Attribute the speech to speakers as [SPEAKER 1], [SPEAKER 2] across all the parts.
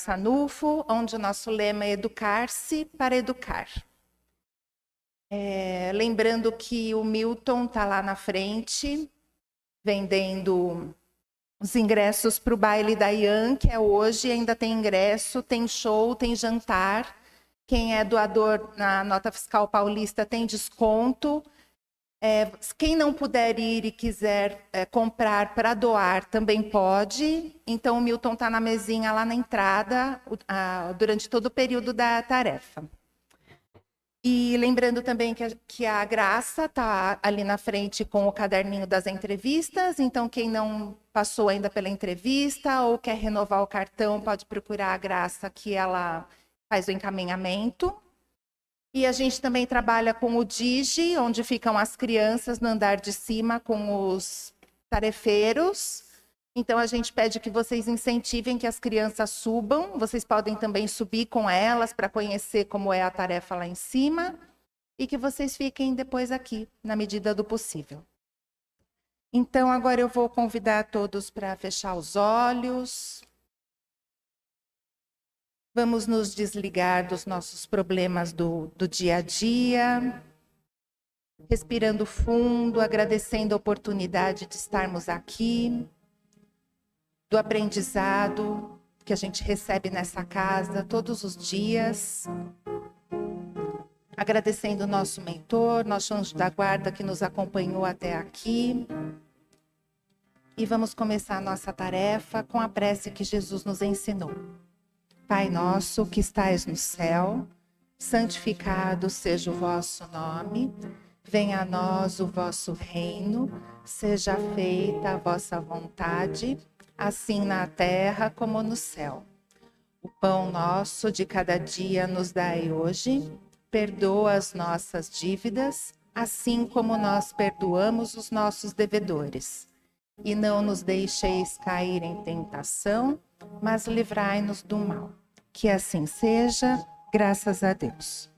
[SPEAKER 1] Sanufo, onde o nosso lema é educar-se para educar. Lembrando que o Milton está lá na frente, vendendo os ingressos para o baile da Ian, que é hoje, ainda tem ingresso, tem show, tem jantar. Quem é doador na Nota Fiscal Paulista tem desconto. Quem não puder ir e quiser comprar para doar, também pode. Então, o Milton está na mesinha lá na entrada, durante todo o período da tarefa. E lembrando também que a Graça está ali na frente com o caderninho das entrevistas. Então, quem não passou ainda pela entrevista ou quer renovar o cartão, pode procurar a Graça, que ela faz o encaminhamento. E a gente também trabalha com o Digi, onde ficam as crianças no andar de cima com os tarefeiros. Então, a gente pede que vocês incentivem que as crianças subam. Vocês podem também subir com elas para conhecer como é a tarefa lá em cima. E que vocês fiquem depois aqui, na medida do possível. Então, agora eu vou convidar todos para fechar os olhos. Vamos nos desligar dos nossos problemas do dia a dia. Respirando fundo, agradecendo a oportunidade de estarmos aqui. Do aprendizado que a gente recebe nessa casa todos os dias. Agradecendo o nosso mentor, nosso anjo da guarda que nos acompanhou até aqui. E vamos começar a nossa tarefa com a prece que Jesus nos ensinou. Pai nosso que estais no céu, santificado seja o vosso nome. Venha a nós o vosso reino, seja feita a vossa vontade, assim na terra como no céu. O pão nosso de cada dia nos dai hoje. Perdoa as nossas dívidas, assim como nós perdoamos os nossos devedores. E não nos deixeis cair em tentação, mas livrai-nos do mal. Que assim seja, graças a Deus.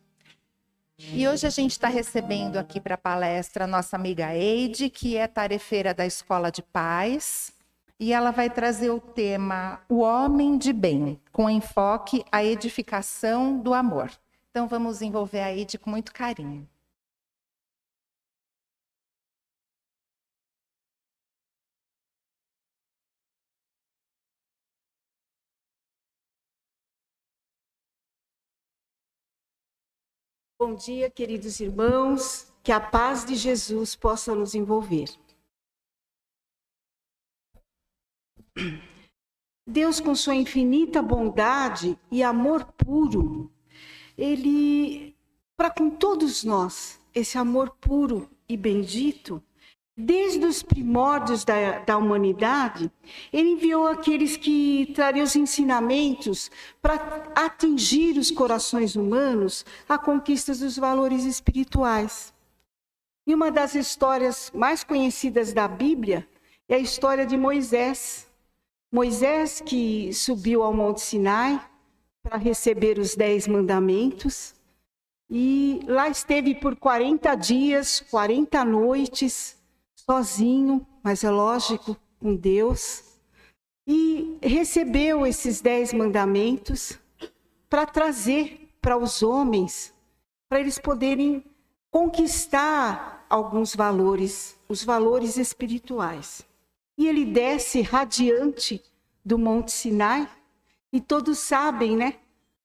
[SPEAKER 1] E hoje a gente está recebendo aqui para a palestra a nossa amiga Eide, que é tarefeira da Escola de Paz. E ela vai trazer o tema O Homem de Bem, com enfoque à edificação do amor. Então vamos envolver a Eide com muito carinho.
[SPEAKER 2] Bom dia, queridos irmãos, que a paz de Jesus possa nos envolver. Deus, com sua infinita bondade e amor puro, Ele, para com todos nós, esse amor puro e bendito, desde os primórdios da humanidade, Ele enviou aqueles que trariam os ensinamentos para atingir os corações humanos a conquista dos valores espirituais. E uma das histórias mais conhecidas da Bíblia é a história de Moisés. Moisés que subiu ao Monte Sinai para receber os 10 mandamentos e lá esteve por 40 dias, 40 noites, sozinho, mas é lógico, com Deus, e recebeu esses 10 mandamentos para trazer para os homens, para eles poderem conquistar alguns valores, os valores espirituais. E ele desce radiante do Monte Sinai, e todos sabem, né?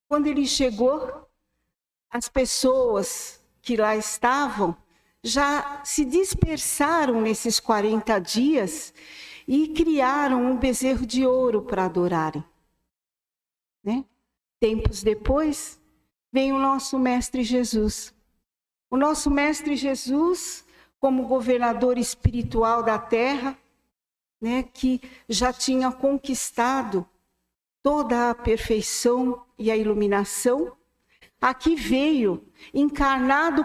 [SPEAKER 2] Quando ele chegou, as pessoas que lá estavam já se dispersaram nesses 40 dias e criaram um bezerro de ouro para adorarem. Né? Tempos depois, vem o nosso Mestre Jesus. O nosso Mestre Jesus, como governador espiritual da terra, né, que já tinha conquistado toda a perfeição e a iluminação, aqui veio encarnado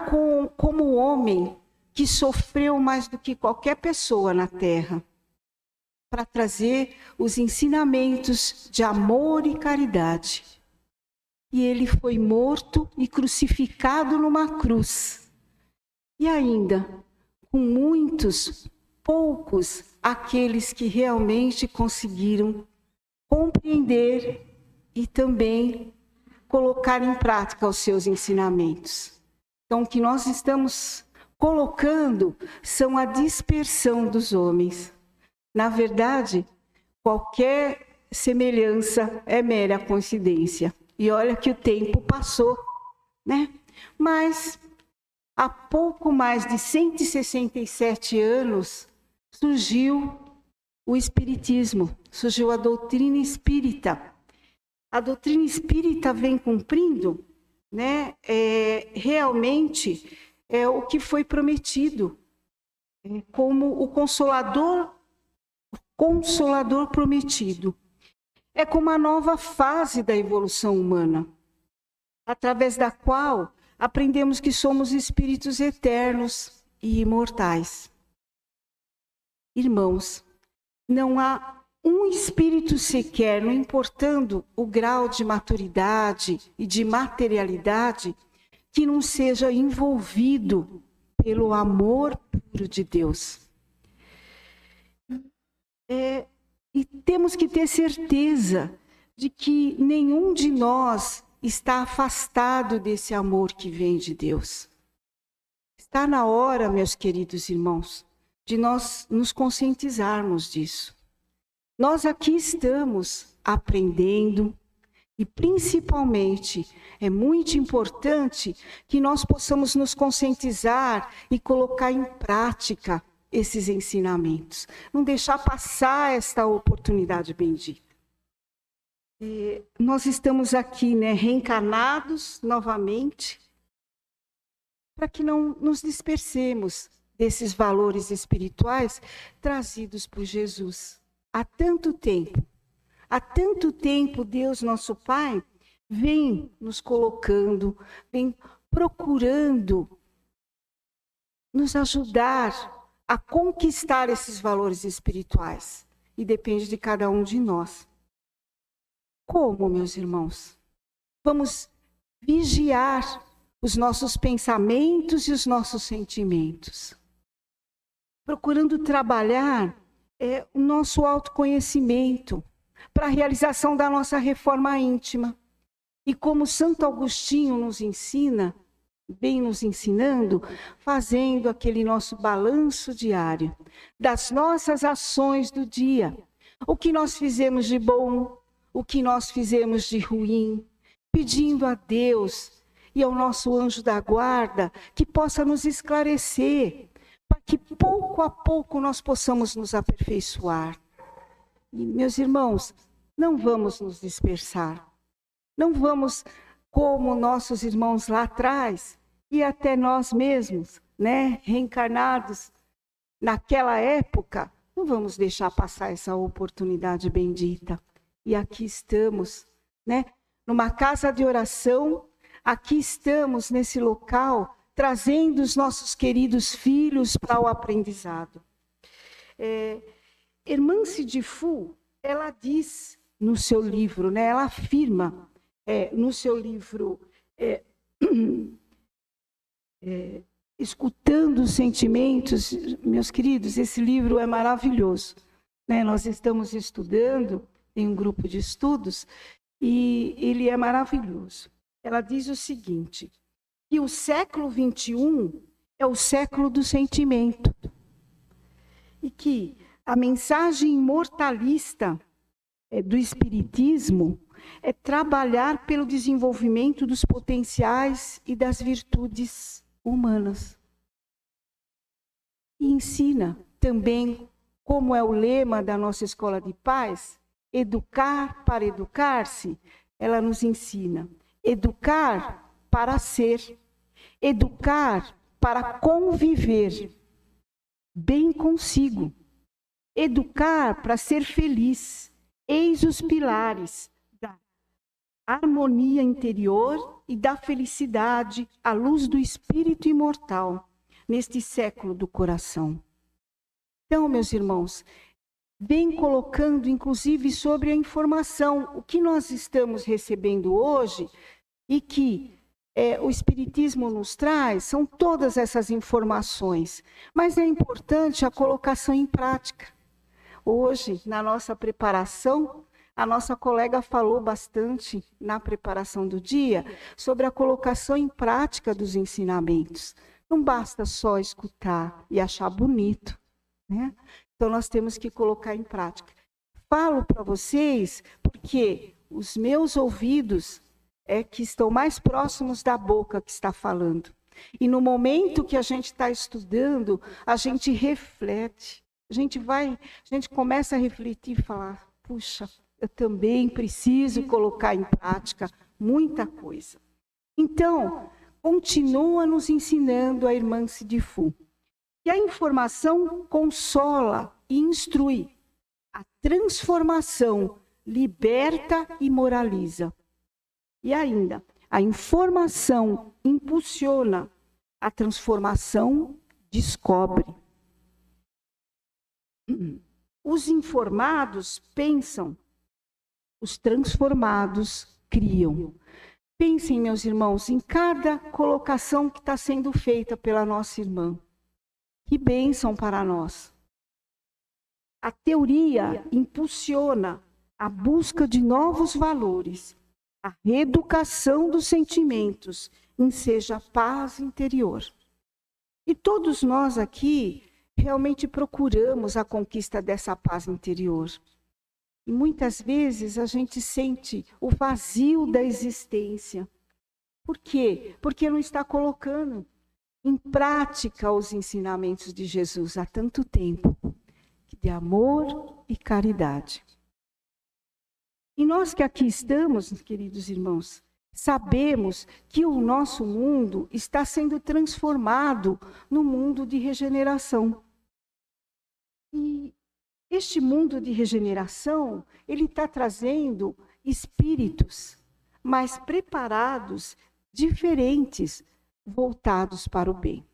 [SPEAKER 2] como homem que sofreu mais do que qualquer pessoa na terra, para trazer os ensinamentos de amor e caridade. E ele foi morto e crucificado numa cruz. E ainda, com poucos aqueles que realmente conseguiram compreender e também colocar em prática os seus ensinamentos. Então, o que nós estamos colocando são a dispersão dos homens. Na verdade, qualquer semelhança é mera coincidência. E olha que o tempo passou, né? Mas há pouco mais de 167 anos surgiu o Espiritismo, surgiu a doutrina espírita. A doutrina espírita vem cumprindo, né, realmente o que foi prometido, como o consolador prometido. É como a nova fase da evolução humana, através da qual aprendemos que somos espíritos eternos e imortais. Irmãos, não há um espírito sequer, não importando o grau de maturidade e de materialidade, que não seja envolvido pelo amor puro de Deus. E temos que ter certeza de que nenhum de nós está afastado desse amor que vem de Deus. Está na hora, meus queridos irmãos, de nós nos conscientizarmos disso. Nós aqui estamos aprendendo e, principalmente, é muito importante que nós possamos nos conscientizar e colocar em prática esses ensinamentos. Não deixar passar esta oportunidade bendita. Nós estamos aqui, né, reencarnados novamente, para que não nos dispersemos desses valores espirituais trazidos por Jesus. Há tanto tempo Deus, nosso Pai, vem nos colocando, vem procurando nos ajudar a conquistar esses valores espirituais. E depende de cada um de nós. Como, meus irmãos? Vamos vigiar os nossos pensamentos e os nossos sentimentos, procurando trabalhar o nosso autoconhecimento para a realização da nossa reforma íntima. E como Santo Agostinho nos ensina, vem nos ensinando, fazendo aquele nosso balanço diário das nossas ações do dia. O que nós fizemos de bom, o que nós fizemos de ruim, pedindo a Deus e ao nosso anjo da guarda que possa nos esclarecer, para que pouco a pouco nós possamos nos aperfeiçoar. E, meus irmãos, não vamos nos dispersar. Não vamos, como nossos irmãos lá atrás, e até nós mesmos, né, reencarnados naquela época, não vamos deixar passar essa oportunidade bendita. E aqui estamos, né, numa casa de oração, aqui estamos nesse local, trazendo os nossos queridos filhos para o aprendizado. Hermance de Fu, ela diz no seu livro, né, ela afirma no seu livro, Escutando os Sentimentos, meus queridos, esse livro é maravilhoso, né? Nós estamos estudando em um grupo de estudos e ele é maravilhoso. Ela diz o seguinte, que o século XXI é o século do sentimento e que a mensagem imortalista do Espiritismo é trabalhar pelo desenvolvimento dos potenciais e das virtudes humanas. E ensina também, como é o lema da nossa Escola de Paz, educar para educar-se, ela nos ensina. Educar para ser, educar para conviver bem consigo, educar para ser feliz. Eis os pilares da harmonia interior e da felicidade à luz do espírito imortal neste século do coração. Então, meus irmãos, vem colocando, inclusive, sobre a informação, o que nós estamos recebendo hoje e que o Espiritismo nos traz, são todas essas informações. Mas é importante a colocação em prática. Hoje, na nossa preparação, A nossa colega falou bastante na preparação do dia sobre a colocação em prática dos ensinamentos. Não basta só escutar e achar bonito, né? Então, nós temos que colocar em prática. Falo para vocês porque os meus ouvidos é que estão mais próximos da boca que está falando. E no momento que a gente está estudando, a gente reflete. A gente começa a refletir e falar, puxa, eu também preciso colocar em prática muita coisa. Então, continua nos ensinando a irmã Sidifu. E a informação consola e instrui. A transformação liberta e moraliza. E ainda, a informação impulsiona, a transformação descobre. Os informados pensam, os transformados criam. Pensem, meus irmãos, em cada colocação que está sendo feita pela nossa irmã. Que bênção para nós. A teoria impulsiona a busca de novos valores, a reeducação dos sentimentos, enseja a paz interior. E todos nós aqui realmente procuramos a conquista dessa paz interior. E muitas vezes a gente sente o vazio da existência. Por quê? Porque não está colocando em prática os ensinamentos de Jesus há tanto tempo, de amor e caridade. E nós que aqui estamos, queridos irmãos, sabemos que o nosso mundo está sendo transformado num mundo de regeneração. E este mundo de regeneração, ele está trazendo espíritos mais preparados, diferentes, voltados para o bem.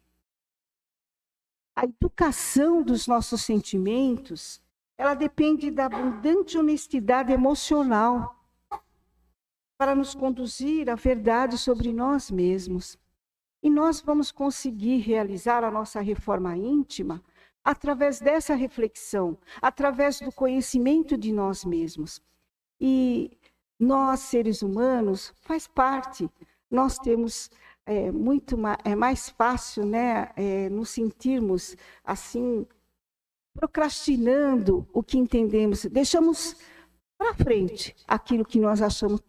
[SPEAKER 2] A educação dos nossos sentimentos, ela depende da abundante honestidade emocional para nos conduzir à verdade sobre nós mesmos. E nós vamos conseguir realizar a nossa reforma íntima através dessa reflexão, através do conhecimento de nós mesmos. E nós, seres humanos, faz parte. Nós temos é mais fácil, né, nos sentirmos assim, procrastinando o que entendemos. Deixamos para frente aquilo que nós achamos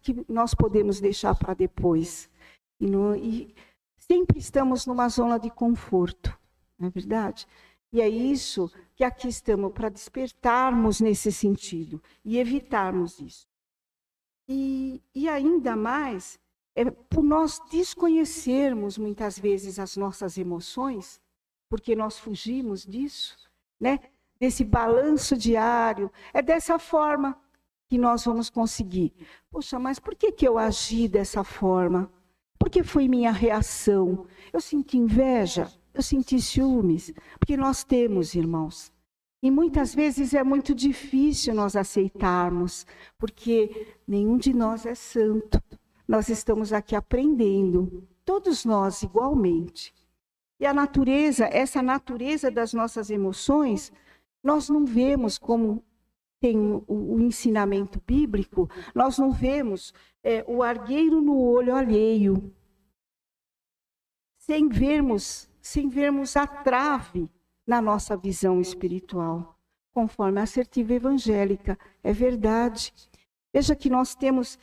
[SPEAKER 2] que nós podemos deixar para depois. E sempre estamos numa zona de conforto, não é verdade? E é isso que aqui estamos para despertarmos nesse sentido e evitarmos isso. E ainda mais, por nós desconhecermos muitas vezes as nossas emoções, porque nós fugimos disso, né? Desse balanço diário, é dessa forma que nós vamos conseguir. Poxa, mas por que eu agi dessa forma? Por que foi minha reação? Eu senti inveja? Eu senti ciúmes? Porque nós temos, irmãos. E muitas vezes é muito difícil nós aceitarmos, porque nenhum de nós é santo. Nós estamos aqui aprendendo, todos nós igualmente. E a natureza, essa natureza das nossas emoções, nós não vemos como tem o ensinamento bíblico, nós não vemos o argueiro no olho alheio, sem vermos a trave na nossa visão espiritual, conforme a assertiva evangélica. É verdade. Veja que nós temos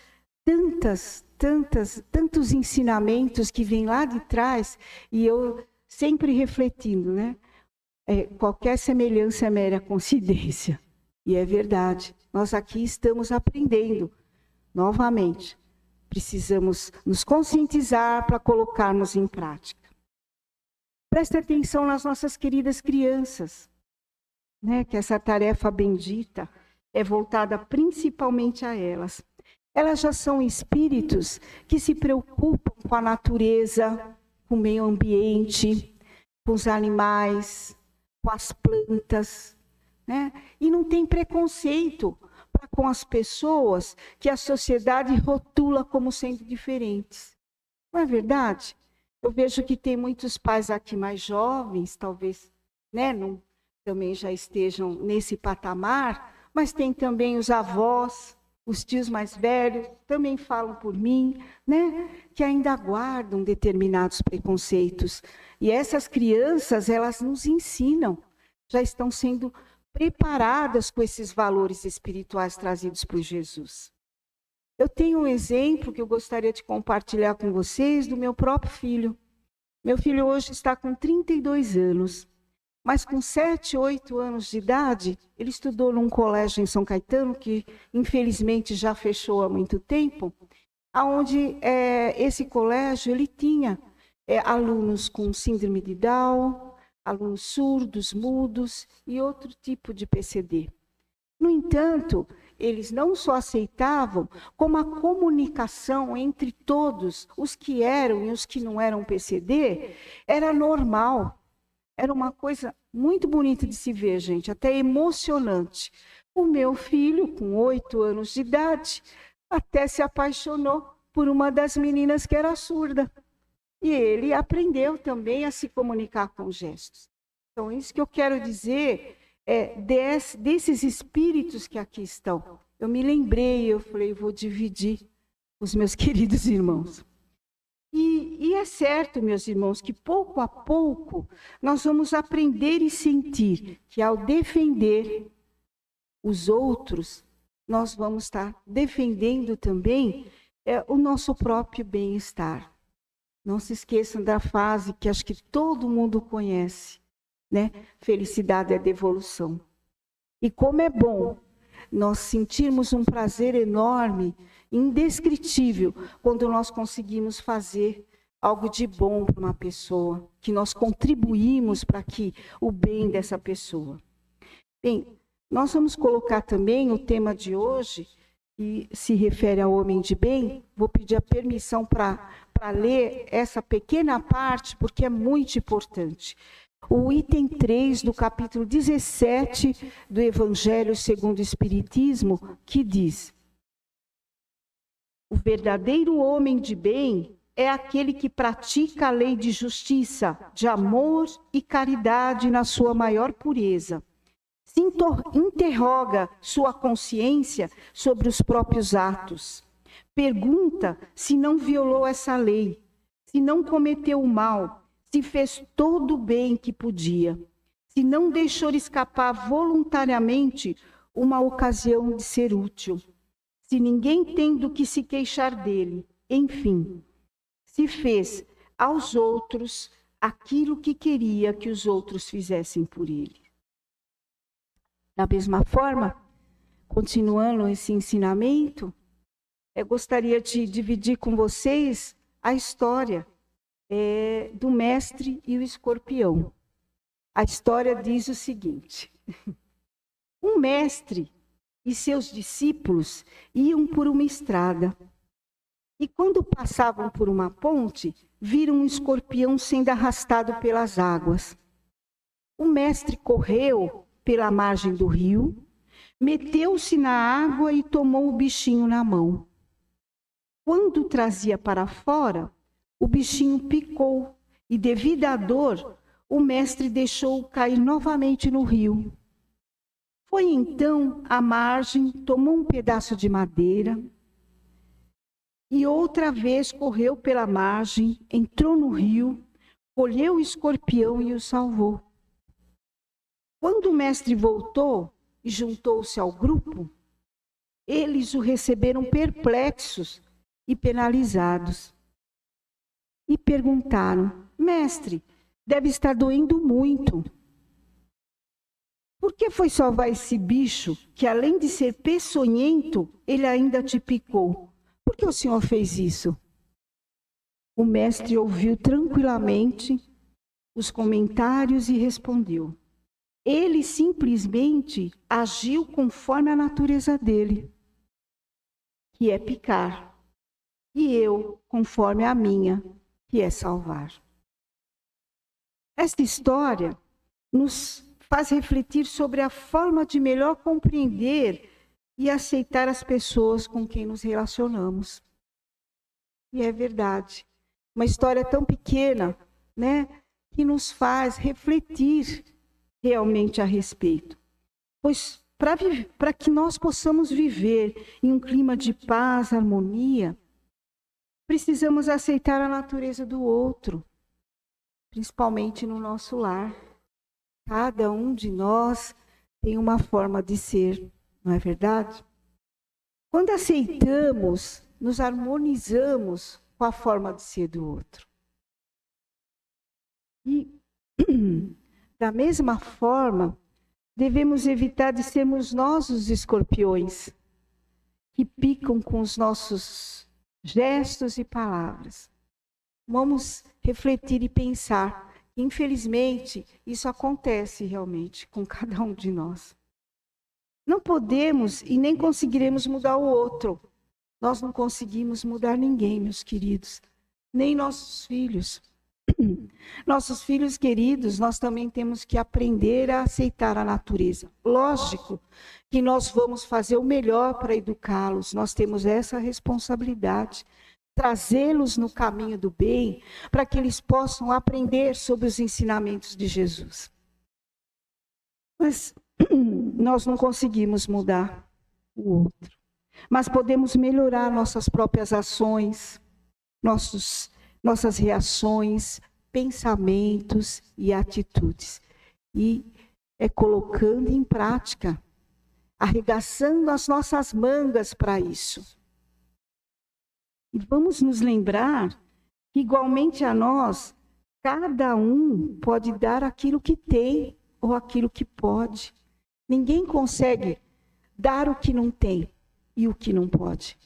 [SPEAKER 2] tantos ensinamentos que vêm lá de trás, e eu sempre refletindo, né? Qualquer semelhança é mera coincidência. E é verdade. Nós aqui estamos aprendendo novamente. Precisamos nos conscientizar para colocarmos em prática. Preste atenção nas nossas queridas crianças, né? Que essa tarefa bendita é voltada principalmente a elas. Elas já são espíritos que se preocupam com a natureza, com o meio ambiente, com os animais, com as plantas, né? E não tem preconceito com as pessoas que a sociedade rotula como sendo diferentes. Não é verdade? Eu vejo que tem muitos pais aqui mais jovens, talvez, né, também já estejam nesse patamar, mas tem também os avós, os tios mais velhos, também falam por mim, né? Que ainda guardam determinados preconceitos. E essas crianças, elas nos ensinam, já estão sendo preparadas com esses valores espirituais trazidos por Jesus. Eu tenho um exemplo que eu gostaria de compartilhar com vocês do meu próprio filho. Meu filho hoje está com 32 anos, mas com 7, 8 anos de idade, ele estudou num colégio em São Caetano, que infelizmente já fechou há muito tempo, onde esse colégio ele tinha alunos com síndrome de Down, alunos surdos, mudos e outro tipo de PCD. No entanto, eles não só aceitavam, como a comunicação entre todos, os que eram e os que não eram PCD, era normal. Era uma coisa muito bonita de se ver, gente, até emocionante. O meu filho, com 8 anos de idade, até se apaixonou por uma das meninas que era surda. E ele aprendeu também a se comunicar com gestos. Então, isso que eu quero dizer desses espíritos que aqui estão. Eu me lembrei, eu falei, vou dividir com os meus queridos irmãos. E é certo, meus irmãos, que pouco a pouco nós vamos aprender e sentir que ao defender os outros, nós vamos estar defendendo também o nosso próprio bem-estar. Não se esqueçam da frase que acho que todo mundo conhece, né? Felicidade é devolução. E como é bom nós sentirmos um prazer enorme, indescritível, quando nós conseguimos fazer algo de bom para uma pessoa, que nós contribuímos para que o bem dessa pessoa. Bem, nós vamos colocar também o tema de hoje, que se refere ao homem de bem. Vou pedir a permissão para ler essa pequena parte, porque é muito importante. O item 3 do capítulo 17 do Evangelho segundo o Espiritismo, que diz: o verdadeiro homem de bem é aquele que pratica a lei de justiça, de amor e caridade na sua maior pureza. Se interroga sua consciência sobre os próprios atos. Pergunta se não violou essa lei, se não cometeu o mal, se fez todo o bem que podia, se não deixou escapar voluntariamente uma ocasião de ser útil, se ninguém tem do que se queixar dele, enfim, se fez aos outros aquilo que queria que os outros fizessem por ele. Da mesma forma, continuando esse ensinamento, eu gostaria de dividir com vocês a história do mestre e o escorpião. A história diz o seguinte: um mestre e seus discípulos iam por uma estrada, e quando passavam por uma ponte, viram um escorpião sendo arrastado pelas águas. O mestre correu pela margem do rio, meteu-se na água e tomou o bichinho na mão. Quando o trazia para fora, o bichinho picou e, devido à dor, o mestre deixou-o cair novamente no rio. Foi então à margem, tomou um pedaço de madeira e outra vez correu pela margem, entrou no rio, colheu o escorpião e o salvou. Quando o mestre voltou e juntou-se ao grupo, eles o receberam perplexos e penalizados. E perguntaram: mestre, deve estar doendo muito. Por que foi salvar esse bicho que, além de ser peçonhento, ele ainda te picou? Por que o senhor fez isso? O mestre ouviu tranquilamente os comentários e respondeu: ele simplesmente agiu conforme a natureza dele, que é picar, e eu conforme a minha, que é salvar. Esta história nos faz refletir sobre a forma de melhor compreender e aceitar as pessoas com quem nos relacionamos. E é verdade, uma história tão pequena, né, que nos faz refletir realmente a respeito. Pois para que nós possamos viver em um clima de paz, harmonia, precisamos aceitar a natureza do outro, principalmente no nosso lar. Cada um de nós tem uma forma de ser, não é verdade? Quando aceitamos, nos harmonizamos com a forma de ser do outro. E, da mesma forma, devemos evitar de sermos nós os escorpiões que picam com os nossos gestos e palavras. Vamos refletir e pensar. Infelizmente, isso acontece realmente com cada um de nós. Não podemos e nem conseguiremos mudar o outro. Nós não conseguimos mudar ninguém, meus queridos, nem nossos filhos. Nossos filhos queridos, nós também temos que aprender a aceitar a natureza. Lógico que nós vamos fazer o melhor para educá-los, nós temos essa responsabilidade, trazê-los no caminho do bem, para que eles possam aprender sobre os ensinamentos de Jesus. Mas nós não conseguimos mudar o outro, mas podemos melhorar nossas próprias ações, nossas reações, pensamentos e atitudes. E é colocando em prática, arregaçando as nossas mangas para isso. E vamos nos lembrar que, igualmente a nós, cada um pode dar aquilo que tem ou aquilo que pode. Ninguém consegue dar o que não tem e o que não pode.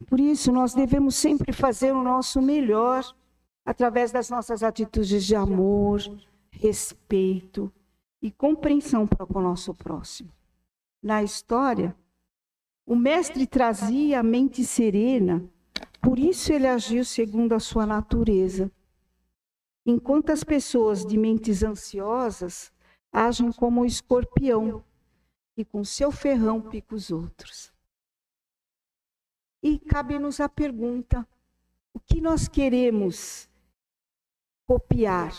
[SPEAKER 2] Por isso, nós devemos sempre fazer o nosso melhor através das nossas atitudes de amor, respeito e compreensão para com o nosso próximo. Na história, o mestre trazia a mente serena, por isso ele agiu segundo a sua natureza. Enquanto as pessoas de mentes ansiosas agem como o escorpião e com seu ferrão pica os outros. E cabe-nos a pergunta, o que nós queremos copiar?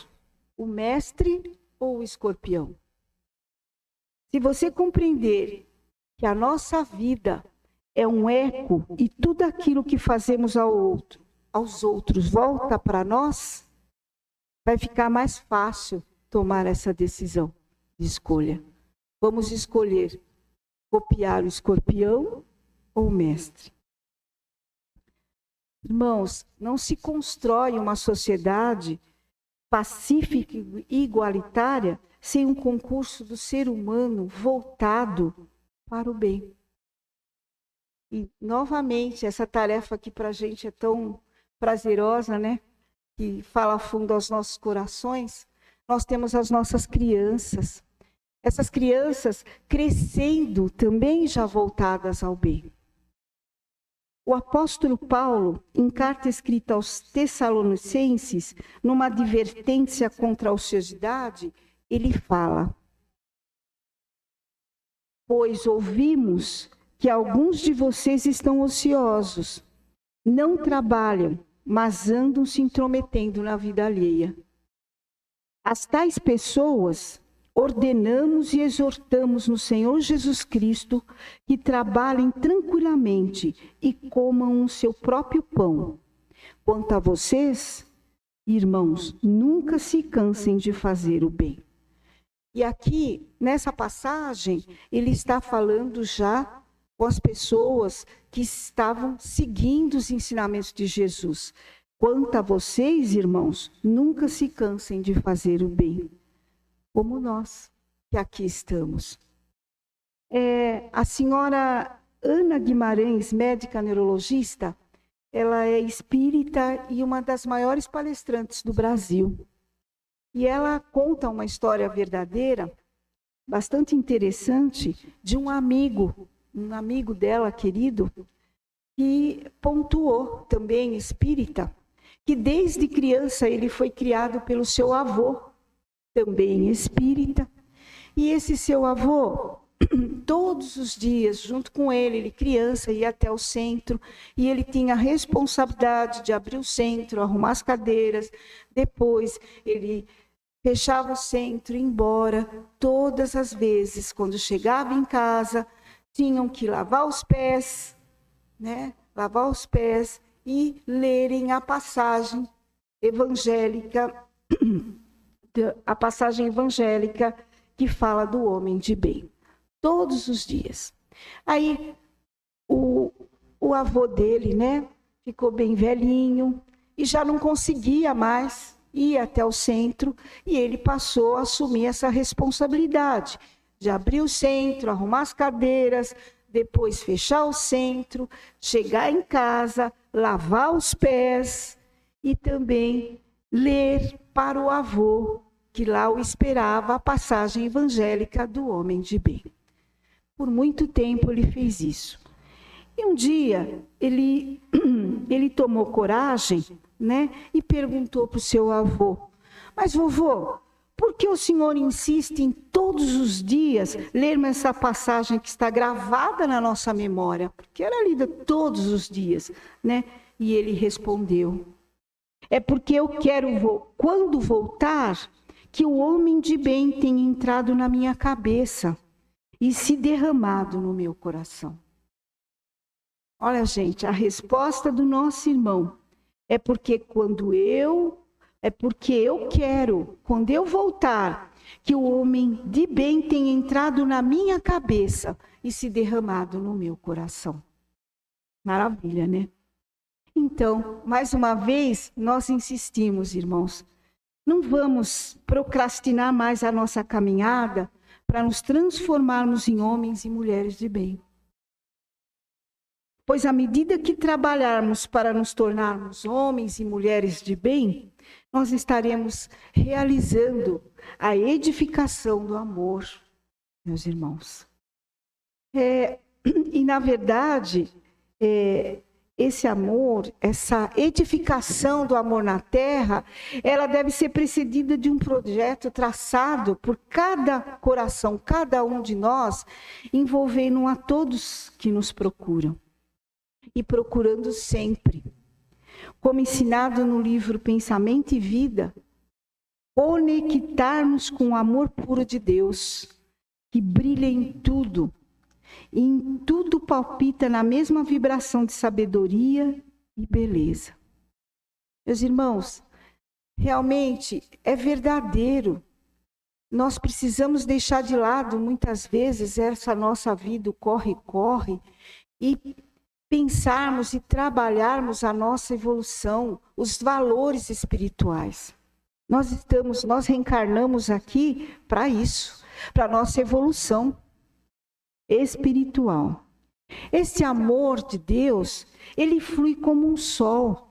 [SPEAKER 2] O mestre ou o escorpião? Se você compreender que a nossa vida é um eco e tudo aquilo que fazemos aos outros volta para nós, vai ficar mais fácil tomar essa decisão de escolha. Vamos escolher copiar o escorpião ou o mestre. Irmãos, não se constrói uma sociedade pacífica e igualitária sem um concurso do ser humano voltado para o bem. E, novamente, essa tarefa que para a gente é tão prazerosa, né? Que fala fundo aos nossos corações, nós temos as nossas crianças. Essas crianças crescendo também já voltadas ao bem. O apóstolo Paulo, em carta escrita aos Tessalonicenses, numa advertência contra a ociosidade, ele fala: pois ouvimos que alguns de vocês estão ociosos, não trabalham, mas andam se intrometendo na vida alheia. As tais pessoas ordenamos e exortamos no Senhor Jesus Cristo que trabalhem tranquilamente e comam o seu próprio pão. Quanto a vocês, irmãos, nunca se cansem de fazer o bem. E aqui, nessa passagem, ele está falando já com as pessoas que estavam seguindo os ensinamentos de Jesus. Quanto a vocês, irmãos, nunca se cansem de fazer o bem. Como nós, que aqui estamos. A senhora Ana Guimarães, médica neurologista, ela é espírita e uma das maiores palestrantes do Brasil. E ela conta uma história verdadeira, bastante interessante, de um amigo dela, querido, que pontuou, também espírita, que desde criança ele foi criado pelo seu avô, também espírita, e esse seu avô, todos os dias, junto com ele criança, ia até o centro, e ele tinha a responsabilidade de abrir o centro, arrumar as cadeiras, depois ele fechava o centro, ia embora. Todas as vezes, quando chegava em casa, tinham que lavar os pés, né? Lavar os pés e lerem a passagem evangélica, que fala do homem de bem. Todos os dias. Aí, o avô dele, né, ficou bem velhinho e já não conseguia mais ir até o centro, e ele passou a assumir essa responsabilidade de abrir o centro, arrumar as cadeiras, depois fechar o centro, chegar em casa, lavar os pés e também ler para o avô, que lá o esperava, a passagem evangélica do homem de bem. Por muito tempo ele fez isso. E um dia ele tomou coragem, né, e perguntou para o seu avô: mas vovô, por que o senhor insiste em todos os dias lermos essa passagem que está gravada na nossa memória? Porque era lida todos os dias, né? E ele respondeu: é porque eu quero, quando voltar, que o homem de bem tenha entrado na minha cabeça e se derramado no meu coração. Olha, gente, a resposta do nosso irmão é porque eu quero, quando eu voltar, que o homem de bem tenha entrado na minha cabeça e se derramado no meu coração. Maravilha, né? Então, mais uma vez, nós insistimos, irmãos, não vamos procrastinar mais a nossa caminhada para nos transformarmos em homens e mulheres de bem. Pois à medida que trabalharmos para nos tornarmos homens e mulheres de bem, nós estaremos realizando a edificação do amor, meus irmãos. E na verdade, esse amor, essa edificação do amor na terra, ela deve ser precedida de um projeto traçado por cada coração, cada um de nós, envolvendo a todos que nos procuram. E procurando sempre, como ensinado no livro Pensamento e Vida, conectar-nos com o amor puro de Deus, que brilha em tudo, e em tudo palpita na mesma vibração de sabedoria e beleza. Meus irmãos, realmente é verdadeiro. Nós precisamos deixar de lado, muitas vezes, essa nossa vida, o corre-corre, e pensarmos e trabalharmos a nossa evolução, os valores espirituais. Nós reencarnamos aqui para isso, para a nossa evolução espiritual. Esse amor de Deus, ele flui como um sol,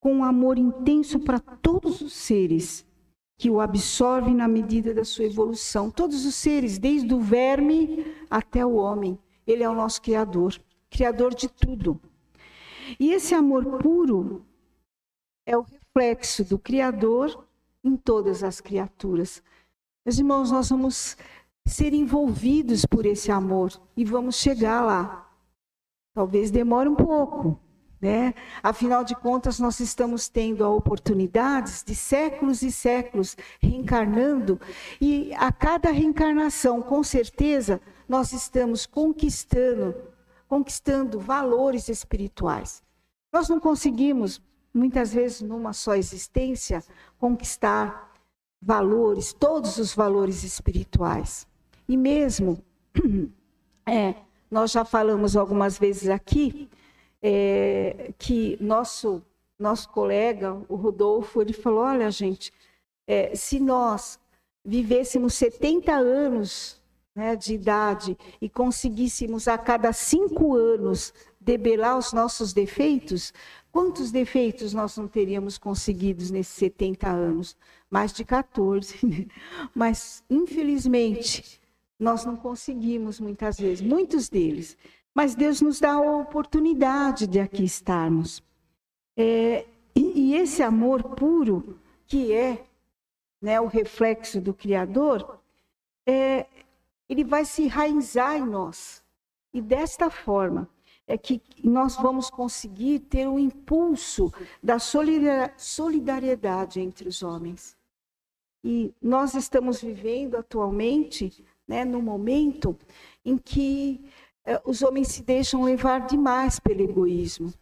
[SPEAKER 2] com um amor intenso para todos os seres, que o absorvem na medida da sua evolução. Todos os seres, desde o verme até o homem. Ele é o nosso Criador de tudo. E esse amor puro é o reflexo do Criador em todas as criaturas. Meus irmãos, nós vamos ser envolvidos por esse amor e vamos chegar lá. Talvez demore um pouco, né? Afinal de contas, nós estamos tendo a oportunidade de séculos e séculos reencarnando, e a cada reencarnação, com certeza, nós estamos conquistando valores espirituais. Nós não conseguimos, muitas vezes, numa só existência, conquistar valores, todos os valores espirituais. E mesmo, nós já falamos algumas vezes aqui, que nosso colega, o Rodolfo, ele falou: olha, gente, se nós vivêssemos 70 anos, né, de idade e conseguíssemos a cada 5 anos debelar os nossos defeitos, quantos defeitos nós não teríamos conseguido nesses 70 anos? Mais de 14. Né? Mas, infelizmente, nós não conseguimos muitas vezes, muitos deles. Mas Deus nos dá a oportunidade de aqui estarmos. E esse amor puro, que é, né, o reflexo do Criador, ele vai se enraizar em nós. E desta forma é que nós vamos conseguir ter um impulso da solidariedade entre os homens. E nós estamos vivendo atualmente, né, num momento em que os homens se deixam levar demais pelo egoísmo.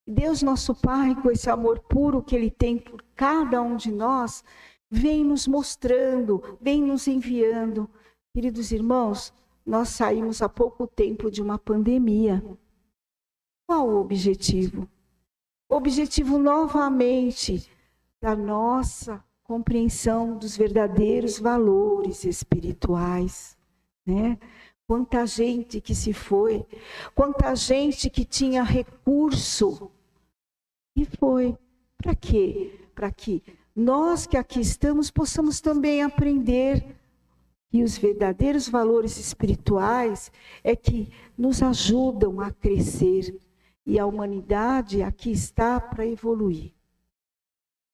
[SPEAKER 2] Deus, nosso Pai, com esse amor puro que Ele tem por cada um de nós, vem nos mostrando, vem nos enviando. Queridos irmãos, nós saímos há pouco tempo de uma pandemia. Qual o objetivo? O objetivo, novamente, da nossa compreensão dos verdadeiros valores espirituais, né? Quanta gente que se foi, quanta gente que tinha recurso e foi. Para quê? Para que nós que aqui estamos possamos também aprender que os verdadeiros valores espirituais é que nos ajudam a crescer e a humanidade aqui está para evoluir.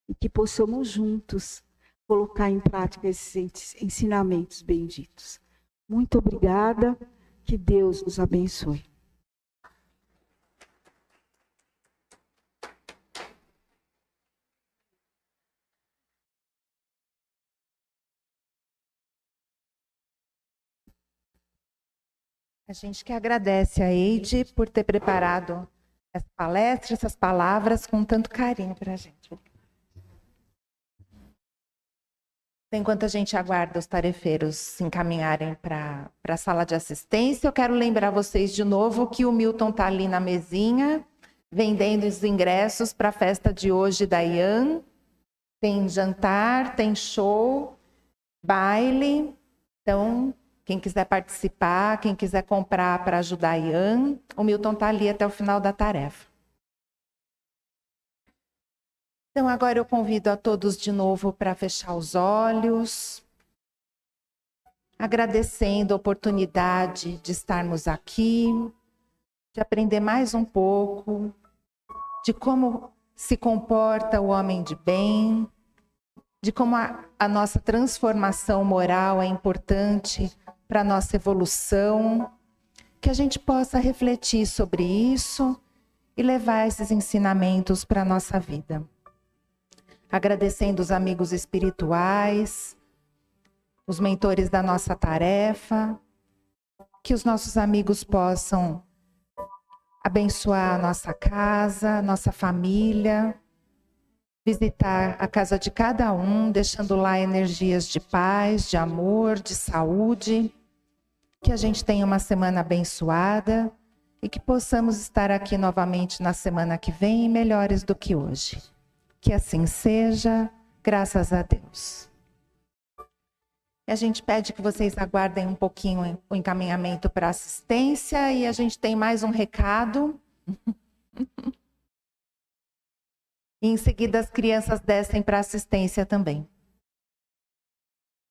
[SPEAKER 2] E que possamos juntos colocar em prática esses ensinamentos benditos. Muito obrigada, que Deus nos abençoe.
[SPEAKER 1] A gente que agradece a Eide por ter preparado essa palestra, essas palavras com tanto carinho para a gente. Enquanto a gente aguarda os tarefeiros se encaminharem para a sala de assistência, eu quero lembrar vocês de novo que o Milton está ali na mesinha, vendendo os ingressos para a festa de hoje da IAN. Tem jantar, tem show, baile. Então, quem quiser participar, quem quiser comprar para ajudar a IAN, o Milton está ali até o final da tarefa. Então, agora eu convido a todos de novo para fechar os olhos, agradecendo a oportunidade de estarmos aqui, de aprender mais um pouco de como se comporta o homem de bem, de como a nossa transformação moral é importante para a nossa evolução, que a gente possa refletir sobre isso e levar esses ensinamentos para a nossa vida. Agradecendo os amigos espirituais, os mentores da nossa tarefa, que os nossos amigos possam abençoar a nossa casa, a nossa família, visitar a casa de cada um, deixando lá energias de paz, de amor, de saúde, que a gente tenha uma semana abençoada e que possamos estar aqui novamente na semana que vem, melhores do que hoje. Que assim seja, graças a Deus. E a gente pede que vocês aguardem um pouquinho o encaminhamento para assistência e a gente tem mais um recado. E em seguida as crianças descem para assistência também.